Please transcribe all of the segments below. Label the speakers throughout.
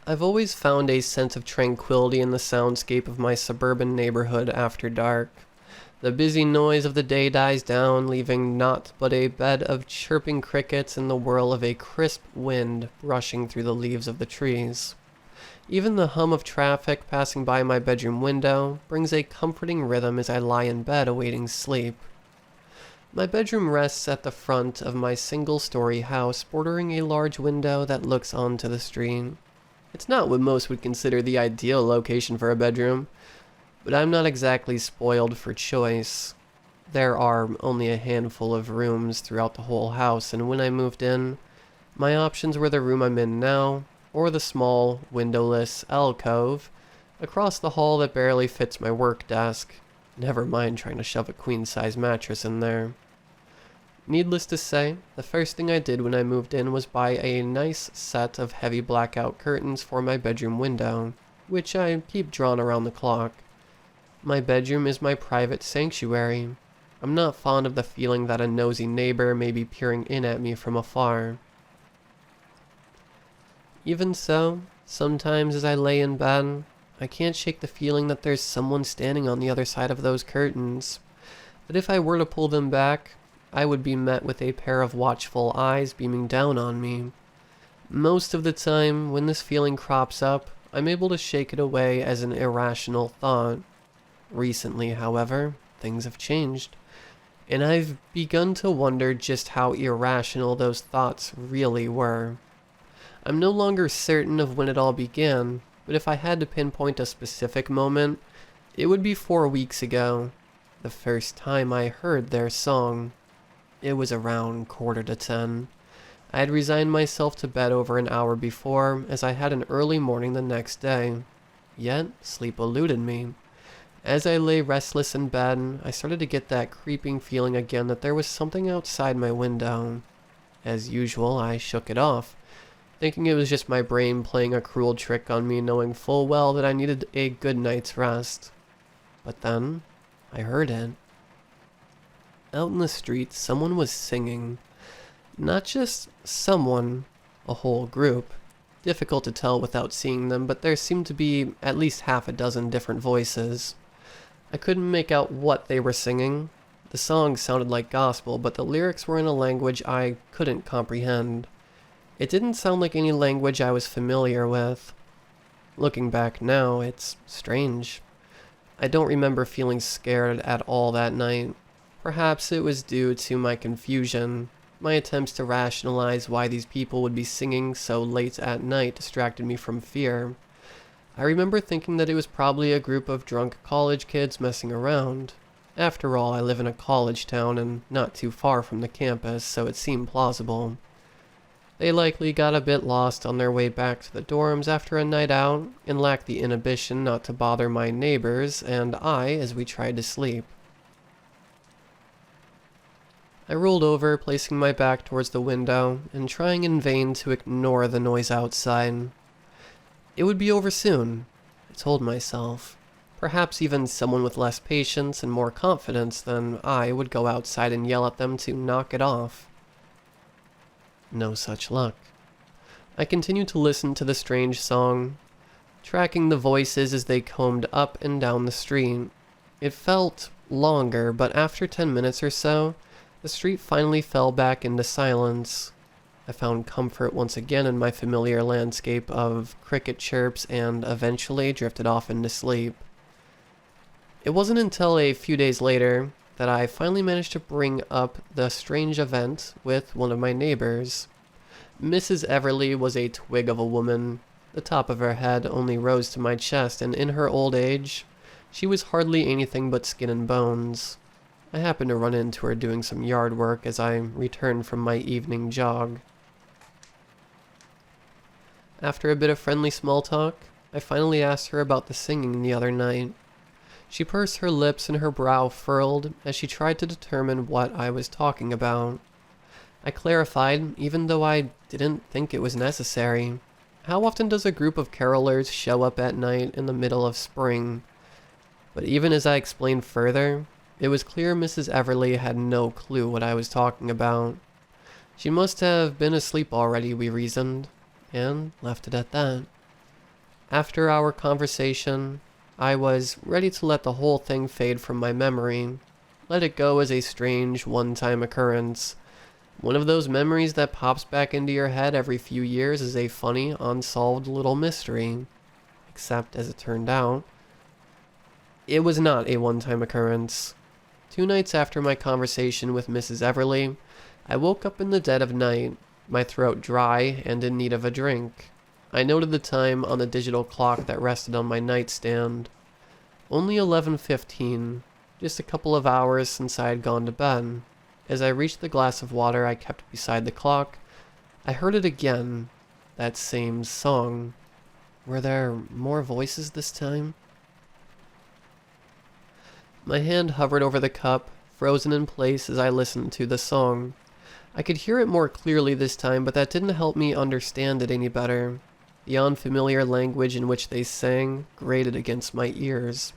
Speaker 1: I've always found a sense of tranquility in the soundscape of my suburban neighborhood after dark. The busy noise of the day dies down, leaving naught but a bed of chirping crickets and the whirl of a crisp wind brushing through the leaves of the trees. Even the hum of traffic passing by my bedroom window brings a comforting rhythm as I lie in bed awaiting sleep. My bedroom rests at the front of my single-story house, bordering a large window that looks onto the street. It's not what most would consider the ideal location for a bedroom, but I'm not exactly spoiled for choice. There are only a handful of rooms throughout the whole house, and when I moved in, my options were the room I'm in now, or the small, windowless alcove across the hall that barely fits my work desk. Never mind trying to shove a queen-size mattress in there. Needless to say, the first thing I did when I moved in was buy a nice set of heavy blackout curtains for my bedroom window, which I keep drawn around the clock. My bedroom is my private sanctuary. I'm not fond of the feeling that a nosy neighbor may be peering in at me from afar. Even so, sometimes as I lay in bed, I can't shake the feeling that there's someone standing on the other side of those curtains. That if I were to pull them back, I would be met with a pair of watchful eyes beaming down on me. Most of the time, when this feeling crops up, I'm able to shake it away as an irrational thought. Recently, however, things have changed, and I've begun to wonder just how irrational those thoughts really were. I'm no longer certain of when it all began, but if I had to pinpoint a specific moment, it would be 4 weeks ago, the first time I heard their song. It was around 9:45. I had resigned myself to bed over an hour before, as I had an early morning the next day. Yet, sleep eluded me. As I lay restless in bed, I started to get that creeping feeling again that there was something outside my window. As usual, I shook it off, thinking it was just my brain playing a cruel trick on me, knowing full well that I needed a good night's rest. But then, I heard it. Out in the street, someone was singing. Not just someone, a whole group. Difficult to tell without seeing them, but there seemed to be at least half a dozen different voices. I couldn't make out what they were singing. The song sounded like gospel, but the lyrics were in a language I couldn't comprehend. It didn't sound like any language I was familiar with. Looking back now, it's strange. I don't remember feeling scared at all that night. Perhaps it was due to my confusion. My attempts to rationalize why these people would be singing so late at night distracted me from fear. I remember thinking that it was probably a group of drunk college kids messing around. After all, I live in a college town and not too far from the campus, so it seemed plausible. They likely got a bit lost on their way back to the dorms after a night out and lacked the inhibition not to bother my neighbors and I as we tried to sleep. I rolled over, placing my back towards the window and trying in vain to ignore the noise outside. It would be over soon, I told myself. Perhaps even someone with less patience and more confidence than I would go outside and yell at them to knock it off. No such luck. I continued to listen to the strange song, tracking the voices as they combed up and down the street. It felt longer, but after 10 minutes or so, the street finally fell back into silence. I found comfort once again in my familiar landscape of cricket chirps and eventually drifted off into sleep. It wasn't until a few days later that I finally managed to bring up the strange event with one of my neighbors. Mrs. Everly was a twig of a woman. The top of her head only rose to my chest, and in her old age, she was hardly anything but skin and bones. I happened to run into her doing some yard work as I returned from my evening jog. After a bit of friendly small talk, I finally asked her about the singing the other night. She pursed her lips and her brow furrowed as she tried to determine what I was talking about. I clarified, even though I didn't think it was necessary. How often does a group of carolers show up at night in the middle of spring? But even as I explained further, it was clear Mrs. Everly had no clue what I was talking about. She must have been asleep already, we reasoned, and left it at that. After our conversation, I was ready to let the whole thing fade from my memory, let it go as a strange one-time occurrence. One of those memories that pops back into your head every few years as a funny, unsolved little mystery. Except, as it turned out, it was not a one-time occurrence. 2 nights after my conversation with Mrs. Everly, I woke up in the dead of night, my throat dry and in need of a drink. I noted the time on the digital clock that rested on my nightstand. Only 11:15, just a couple of hours since I had gone to bed. As I reached the glass of water I kept beside the clock, I heard it again, that same song. Were there more voices this time? My hand hovered over the cup, frozen in place as I listened to the song. I could hear it more clearly this time, but that didn't help me understand it any better. The unfamiliar language in which they sang grated against my ears.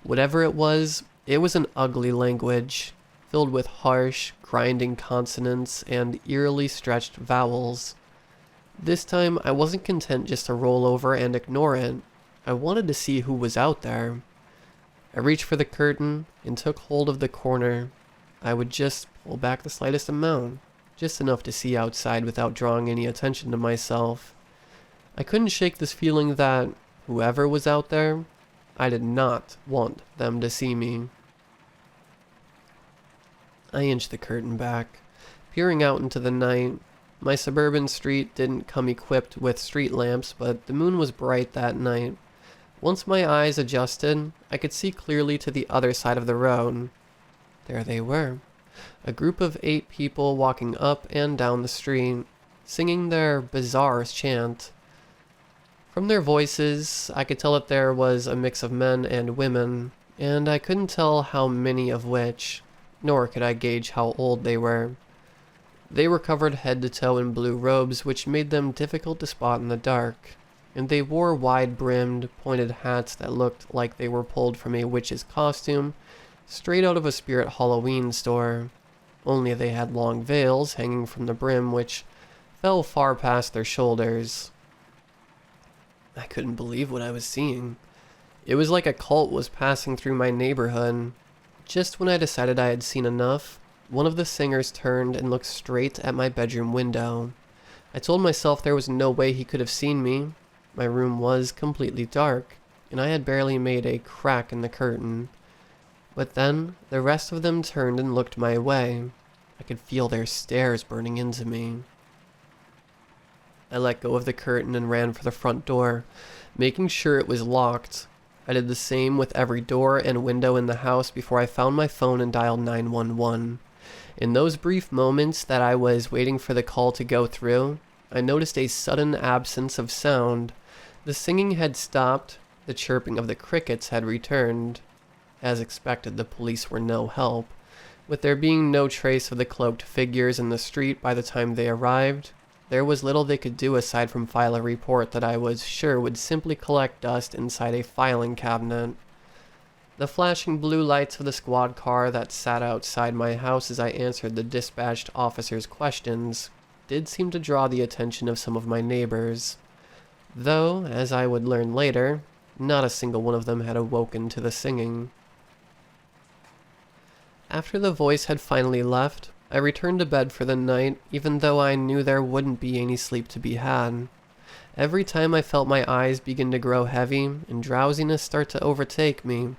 Speaker 1: Whatever it was an ugly language, filled with harsh, grinding consonants and eerily stretched vowels. This time, I wasn't content just to roll over and ignore it. I wanted to see who was out there. I reached for the curtain and took hold of the corner. I would just pull back the slightest amount, just enough to see outside without drawing any attention to myself. I couldn't shake this feeling that, whoever was out there, I did not want them to see me. I inched the curtain back, peering out into the night. My suburban street didn't come equipped with street lamps, but the moon was bright that night. Once my eyes adjusted, I could see clearly to the other side of the road. There they were, a group of 8 people walking up and down the street, singing their bizarre chant. From their voices, I could tell that there was a mix of men and women, and I couldn't tell how many of which, nor could I gauge how old they were. They were covered head to toe in blue robes, which made them difficult to spot in the dark, and they wore wide-brimmed, pointed hats that looked like they were pulled from a witch's costume, straight out of a Spirit Halloween store. Only they had long veils hanging from the brim, which fell far past their shoulders. I couldn't believe what I was seeing. It was like a cult was passing through my neighborhood. Just when I decided I had seen enough, one of the singers turned and looked straight at my bedroom window. I told myself there was no way he could have seen me. My room was completely dark, and I had barely made a crack in the curtain. But then, the rest of them turned and looked my way. I could feel their stares burning into me. I let go of the curtain and ran for the front door, making sure it was locked. I did the same with every door and window in the house before I found my phone and dialed 911. In those brief moments that I was waiting for the call to go through, I noticed a sudden absence of sound. The singing had stopped, the chirping of the crickets had returned. As expected, the police were no help. With there being no trace of the cloaked figures in the street by the time they arrived, there was little they could do aside from file a report that I was sure would simply collect dust inside a filing cabinet. The flashing blue lights of the squad car that sat outside my house as I answered the dispatched officer's questions did seem to draw the attention of some of my neighbors. Though, as I would learn later, not a single one of them had awoken to the singing. After the voice had finally left, I returned to bed for the night, even though I knew there wouldn't be any sleep to be had. Every time I felt my eyes begin to grow heavy and drowsiness start to overtake me,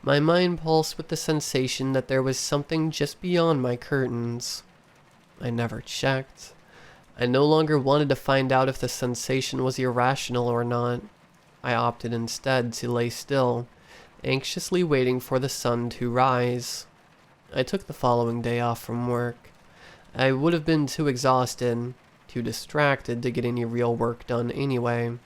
Speaker 1: my mind pulsed with the sensation that there was something just beyond my curtains. I never checked. I no longer wanted to find out if the sensation was irrational or not. I opted instead to lay still, anxiously waiting for the sun to rise. I took the following day off from work. I would have been too exhausted, too distracted to get any real work done anyway.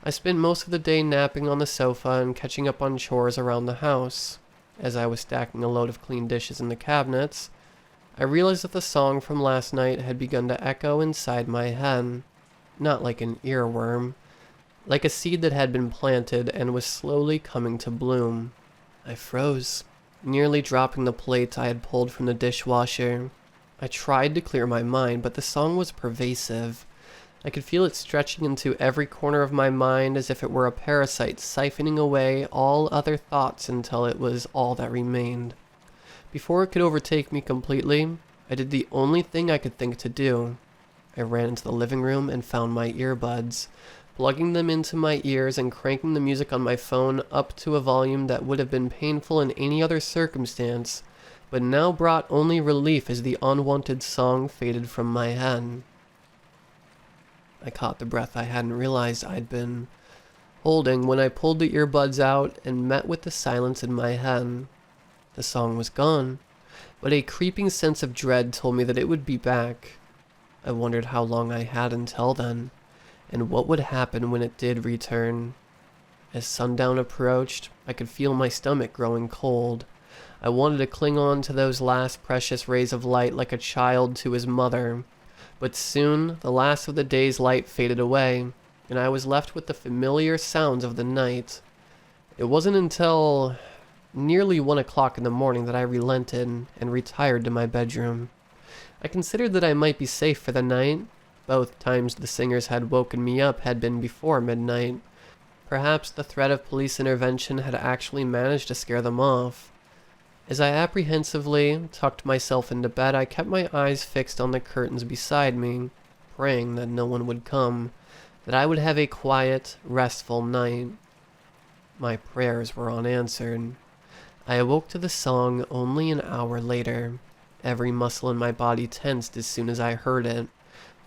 Speaker 1: I spent most of the day napping on the sofa and catching up on chores around the house. As I was stacking a load of clean dishes in the cabinets, I realized that the song from last night had begun to echo inside my head. Not like an earworm, like a seed that had been planted and was slowly coming to bloom. I froze, nearly dropping the plate I had pulled from the dishwasher. I tried to clear my mind, but the song was pervasive. I could feel it stretching into every corner of my mind as if it were a parasite siphoning away all other thoughts until it was all that remained. Before it could overtake me completely, I did the only thing I could think to do. I ran into the living room and found my earbuds, plugging them into my ears and cranking the music on my phone up to a volume that would have been painful in any other circumstance, but now brought only relief as the unwanted song faded from my head. I caught the breath I hadn't realized I'd been holding when I pulled the earbuds out and met with the silence in my head. The song was gone, but a creeping sense of dread told me that it would be back. I wondered how long I had until then, and what would happen when it did return. As sundown approached, I could feel my stomach growing cold. I wanted to cling on to those last precious rays of light like a child to his mother. But soon, the last of the day's light faded away, and I was left with the familiar sounds of the night. It wasn't until nearly 1 o'clock in the morning that I relented and retired to my bedroom. I considered that I might be safe for the night. Both times the singers had woken me up had been before midnight. Perhaps the threat of police intervention had actually managed to scare them off. As I apprehensively tucked myself into bed, I kept my eyes fixed on the curtains beside me, praying that no one would come, that I would have a quiet, restful night. My prayers were unanswered. I awoke to the song only an hour later. Every muscle in my body tensed as soon as I heard it.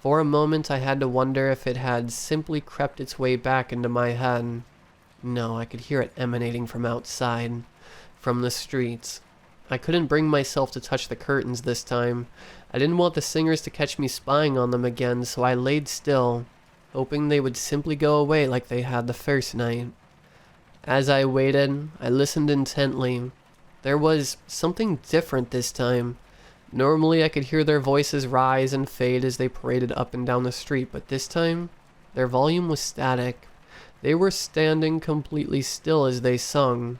Speaker 1: For a moment I had to wonder if it had simply crept its way back into my head. No, I could hear it emanating from outside, from the streets. I couldn't bring myself to touch the curtains this time. I didn't want the singers to catch me spying on them again, so I laid still, hoping they would simply go away like they had the first night. As I waited, I listened intently. There was something different this time. Normally I could hear their voices rise and fade as they paraded up and down the street, but this time, their volume was static. They were standing completely still as they sung.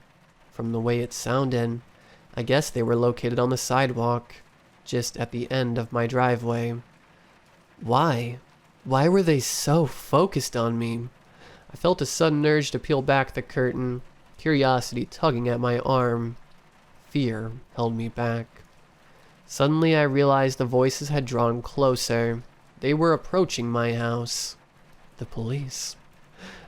Speaker 1: From the way it sounded, I guess they were located on the sidewalk, just at the end of my driveway. Why? Why were they so focused on me? I felt a sudden urge to peel back the curtain, curiosity tugging at my arm. Fear held me back. Suddenly I realized the voices had drawn closer. They were approaching my house. The police.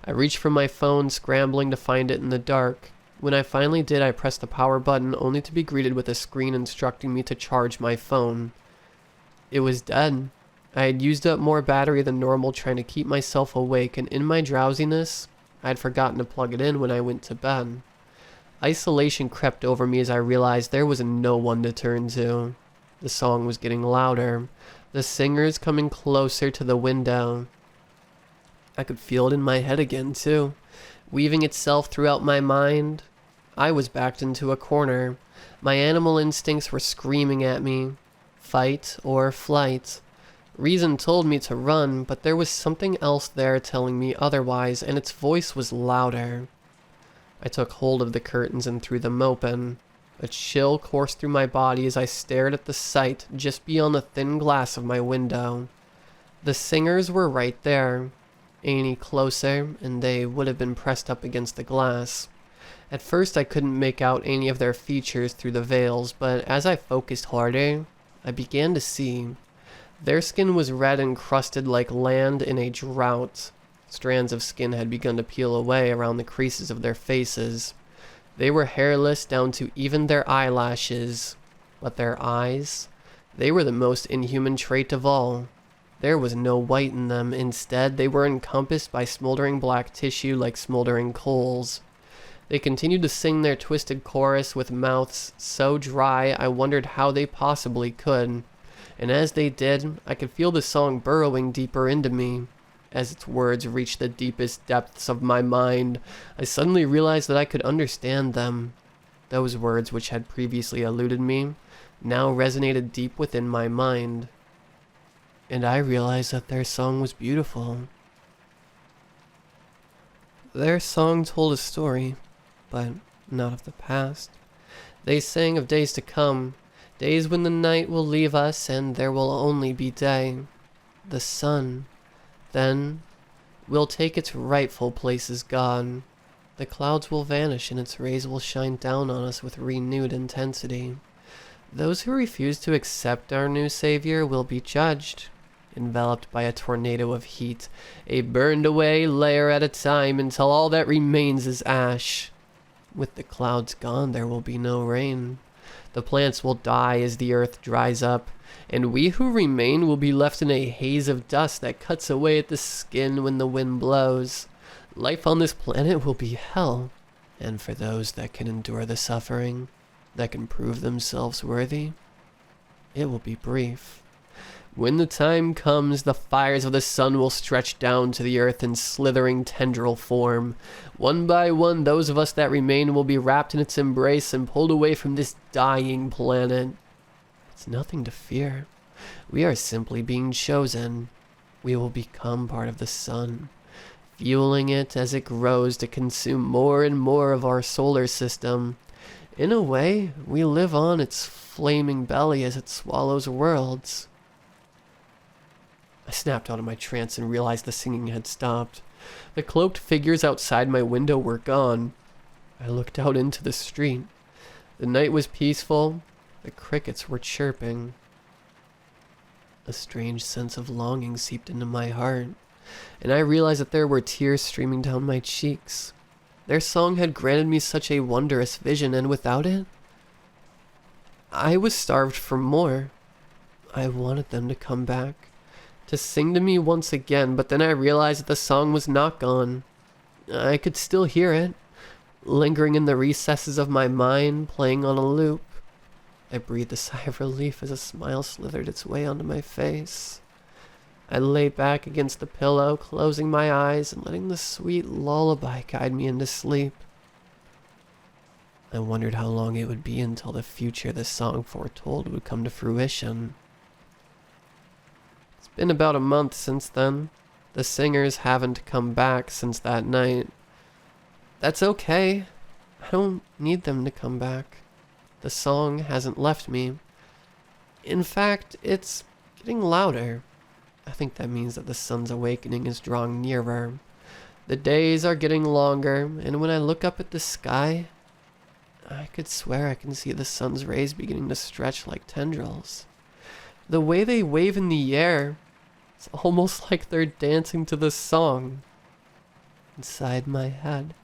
Speaker 1: I reached for my phone, scrambling to find it in the dark. When I finally did, I pressed the power button, only to be greeted with a screen instructing me to charge my phone. It was dead. I had used up more battery than normal trying to keep myself awake, and in my drowsiness, I had forgotten to plug it in when I went to bed. Isolation crept over me as I realized there was no one to turn to. The song was getting louder, the singers coming closer to the window. I could feel it in my head again, too, weaving itself throughout my mind. I was backed into a corner. My animal instincts were screaming at me. Fight or flight. Reason told me to run, but there was something else there telling me otherwise, and its voice was louder. I took hold of the curtains and threw them open. A chill coursed through my body as I stared at the sight just beyond the thin glass of my window. The singers were right there. Any closer, and they would have been pressed up against the glass. At first I couldn't make out any of their features through the veils, but as I focused harder, I began to see. Their skin was red and crusted like land in a drought. Strands of skin had begun to peel away around the creases of their faces. They were hairless down to even their eyelashes. But their eyes, they were the most inhuman trait of all. There was no white in them. Instead, they were encompassed by smoldering black tissue like smoldering coals. They continued to sing their twisted chorus with mouths so dry I wondered how they possibly could. And as they did, I could feel the song burrowing deeper into me. As its words reached the deepest depths of my mind, I suddenly realized that I could understand them. Those words which had previously eluded me now resonated deep within my mind. And I realized that their song was beautiful. Their song told a story, but not of the past. They sang of days to come, days when the night will leave us and there will only be day. The sun Then, we'll take its rightful place as God. The clouds will vanish and its rays will shine down on us with renewed intensity. Those who refuse to accept our new savior will be judged, enveloped by a tornado of heat, a burned away layer at a time until all that remains is ash. With the clouds gone, there will be no rain. The plants will die as the earth dries up, and we who remain will be left in a haze of dust that cuts away at the skin when the wind blows. Life on this planet will be hell, and for those that can endure the suffering, that can prove themselves worthy, it will be brief. When the time comes, the fires of the sun will stretch down to the earth in slithering tendril form. One by one, those of us that remain will be wrapped in its embrace and pulled away from this dying planet. It's nothing to fear. We are simply being chosen. We will become part of the sun, fueling it as it grows to consume more and more of our solar system. In a way, we live on its flaming belly as it swallows worlds. I snapped out of my trance and realized the singing had stopped. The cloaked figures outside my window were gone. I looked out into the street. The night was peaceful. The crickets were chirping. A strange sense of longing seeped into my heart, and I realized that there were tears streaming down my cheeks. Their song had granted me such a wondrous vision, and without it, I was starved for more. I wanted them to come back, to sing to me once again, but then I realized that the song was not gone. I could still hear it, lingering in the recesses of my mind, playing on a loop. I breathed a sigh of relief as a smile slithered its way onto my face. I lay back against the pillow, closing my eyes and letting the sweet lullaby guide me into sleep. I wondered how long it would be until the future the song foretold would come to fruition. It's been about a month since then. The singers haven't come back since that night. That's okay. I don't need them to come back. The song hasn't left me. In fact, it's getting louder. I think that means that the sun's awakening is drawing nearer. The days are getting longer, and when I look up at the sky, I could swear I can see the sun's rays beginning to stretch like tendrils. The way they wave in the air, it's almost like they're dancing to the song. Inside my head,